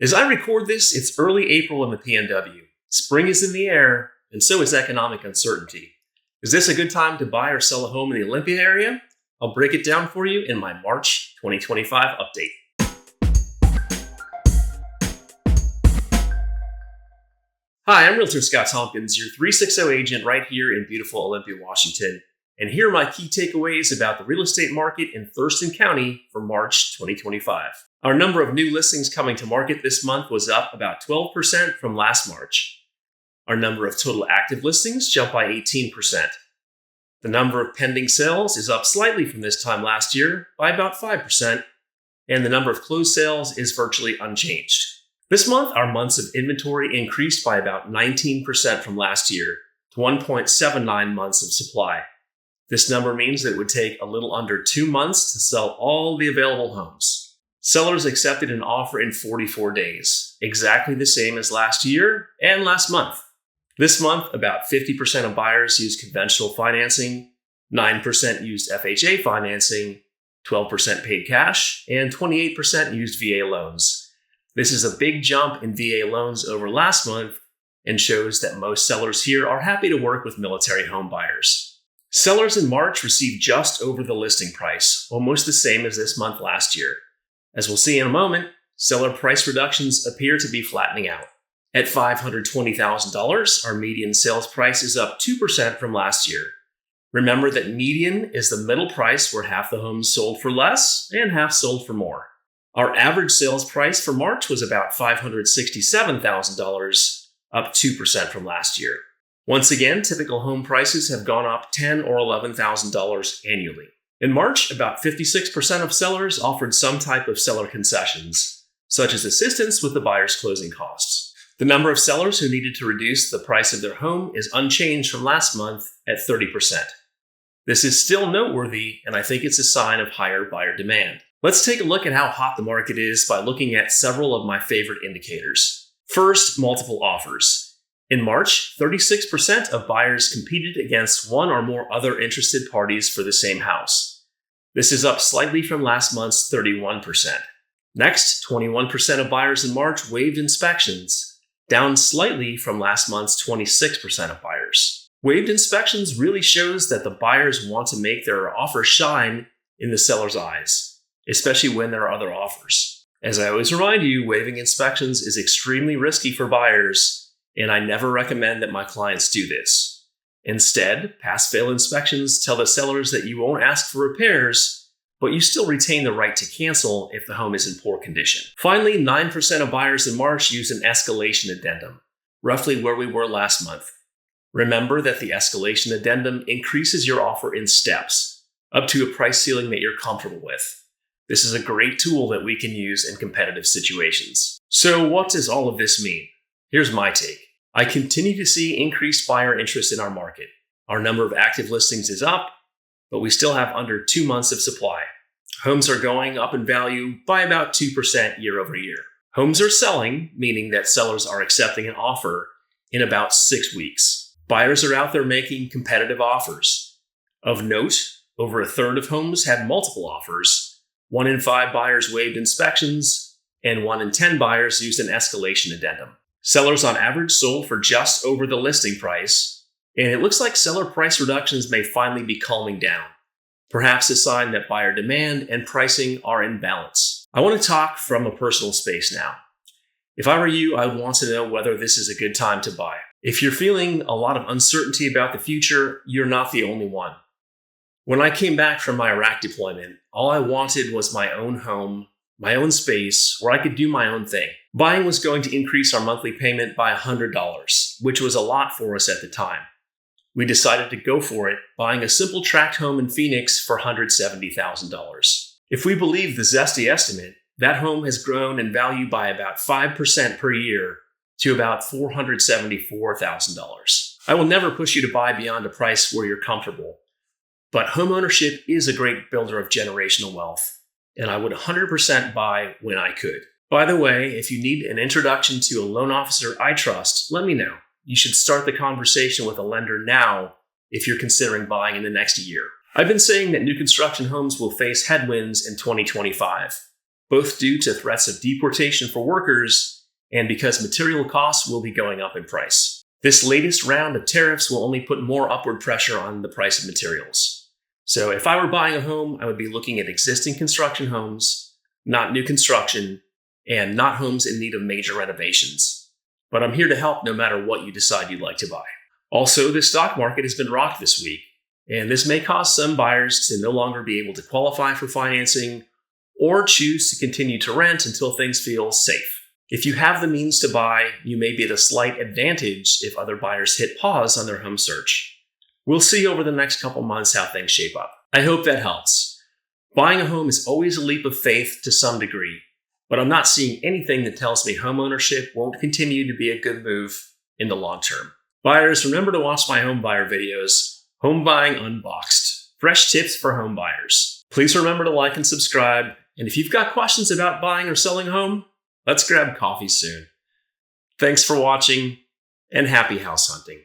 As I record this, it's early April in the PNW. Spring is in the air, and so is economic uncertainty. Is this a good time to buy or sell a home in the Olympia area? I'll break it down for you in my March 2025 update. Hi, I'm Realtor Scott Tompkins, your 360 agent right here in beautiful Olympia, Washington. And here are my key takeaways about the real estate market in Thurston County for March 2025. Our number of new listings coming to market this month was up about 12% from last March. Our number of total active listings jumped by 18%. The number of pending sales is up slightly from this time last year by about 5%, and the number of closed sales is virtually unchanged. This month, our months of inventory increased by about 19% from last year to 1.79 months of supply. This number means that it would take a little under 2 months to sell all the available homes. Sellers accepted an offer in 44 days, exactly the same as last year and last month. This month, about 50% of buyers used conventional financing, 9% used FHA financing, 12% paid cash, and 28% used VA loans. This is a big jump in VA loans over last month and shows that most sellers here are happy to work with military home buyers. Sellers in March received just over the listing price, almost the same as this month last year. As we'll see in a moment, seller price reductions appear to be flattening out. At $520,000, our median sales price is up 2% from last year. Remember that median is the middle price where half the homes sold for less and half sold for more. Our average sales price for March was about $567,000, up 2% from last year. Once again, typical home prices have gone up $10,000 or $11,000 annually. In March, about 56% of sellers offered some type of seller concessions, such as assistance with the buyer's closing costs. The number of sellers who needed to reduce the price of their home is unchanged from last month at 30%. This is still noteworthy, and I think it's a sign of higher buyer demand. Let's take a look at how hot the market is by looking at several of my favorite indicators. First, multiple offers. In March, 36% of buyers competed against one or more other interested parties for the same house. This is up slightly from last month's 31%. Next, 21% of buyers in March waived inspections, down slightly from last month's 26% of buyers. Waived inspections really shows that the buyers want to make their offer shine in the seller's eyes, especially when there are other offers. As I always remind you, waiving inspections is extremely risky for buyers, and I never recommend that my clients do this. Instead, pass-fail inspections tell the sellers that you won't ask for repairs, but you still retain the right to cancel if the home is in poor condition. Finally, 9% of buyers in March used an escalation addendum, roughly where we were last month. Remember that the escalation addendum increases your offer in steps, up to a price ceiling that you're comfortable with. This is a great tool that we can use in competitive situations. So what does all of this mean? Here's my take. I continue to see increased buyer interest in our market. Our number of active listings is up, but we still have under 2 months of supply. Homes are going up in value by about 2% year over year. Homes are selling, meaning that sellers are accepting an offer in about 6 weeks. Buyers are out there making competitive offers. Of note, over a third of homes had multiple offers. 1 in 5 buyers waived inspections, and 1 in 10 buyers used an escalation addendum. Sellers on average sold for just over the listing price, and it looks like seller price reductions may finally be calming down, perhaps a sign that buyer demand and pricing are in balance. I want to talk from a personal space now. If I were you, I would want to know whether this is a good time to buy. If you're feeling a lot of uncertainty about the future, you're not the only one. When I came back from my Iraq deployment, all I wanted was my own home, my own space, where I could do my own thing. Buying was going to increase our monthly payment by $100, which was a lot for us at the time. We decided to go for it, buying a simple tract home in Phoenix for $170,000. If we believe the Zesty estimate, that home has grown in value by about 5% per year to about $474,000. I will never push you to buy beyond a price where you're comfortable, but homeownership is a great builder of generational wealth, and I would 100% buy when I could. By the way, if you need an introduction to a loan officer I trust, let me know. You should start the conversation with a lender now if you're considering buying in the next year. I've been saying that new construction homes will face headwinds in 2025. both due to threats of deportation for workers and because material costs will be going up in price. This latest round of tariffs will only put more upward pressure on the price of materials. So if I were buying a home, I would be looking at existing construction homes, not new construction, and not homes in need of major renovations. But I'm here to help no matter what you decide you'd like to buy. Also, the stock market has been rocked this week, and this may cause some buyers to no longer be able to qualify for financing or choose to continue to rent until things feel safe. If you have the means to buy, you may be at a slight advantage if other buyers hit pause on their home search. We'll see over the next couple months how things shape up. I hope that helps. Buying a home is always a leap of faith to some degree, but I'm not seeing anything that tells me homeownership won't continue to be a good move in the long term. Buyers, remember to watch my home buyer videos, Home Buying Unboxed, fresh tips for home buyers. Please remember to like and subscribe, and if you've got questions about buying or selling a home, let's grab coffee soon. Thanks for watching, and happy house hunting.